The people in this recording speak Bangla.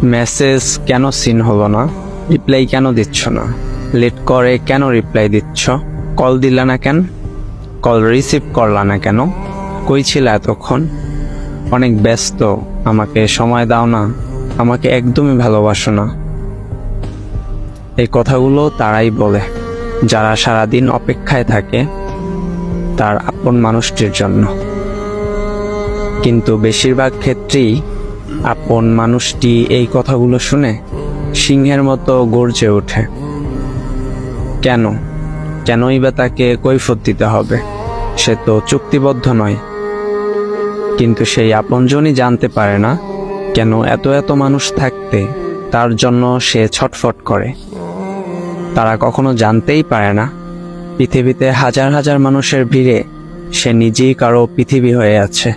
মেসেজ কেন সিন হলো না? রিপ্লাই কেন দিচ্ছ না? লেট করে কেন রিপ্লাই দিচ্ছ? কল দিলা না কেন? কল রিসিভ করলা না কেন? কই ছিল এতক্ষণ? অনেক ব্যস্ত, আমাকে সময় দাও না, আমাকে একদমই ভালোবাসো না। এই কথাগুলো তারাই বলে যারা সারাদিন অপেক্ষায় থাকে তার আপন মানুষটির জন্য, কিন্তু বেশিরভাগ ক্ষেত্রেই আপন মানুষটি এই কথাগুলো শুনে সিংহের মতো গর্জে ওঠে। কেনই বা তাকে কৈফিয়ত দিতে হবে? সে তো চুক্তিবদ্ধ নয়। কিন্তু সেই আপনজনই জানতে পারে না কেন এত এত মানুষ থাকতে তার জন্য সে ছটফট করে। তারা কখনো জানতেই পারে না পৃথিবীতে হাজার হাজার মানুষের ভিড়ে সে নিজেই কারো পৃথিবী হয়ে আছে।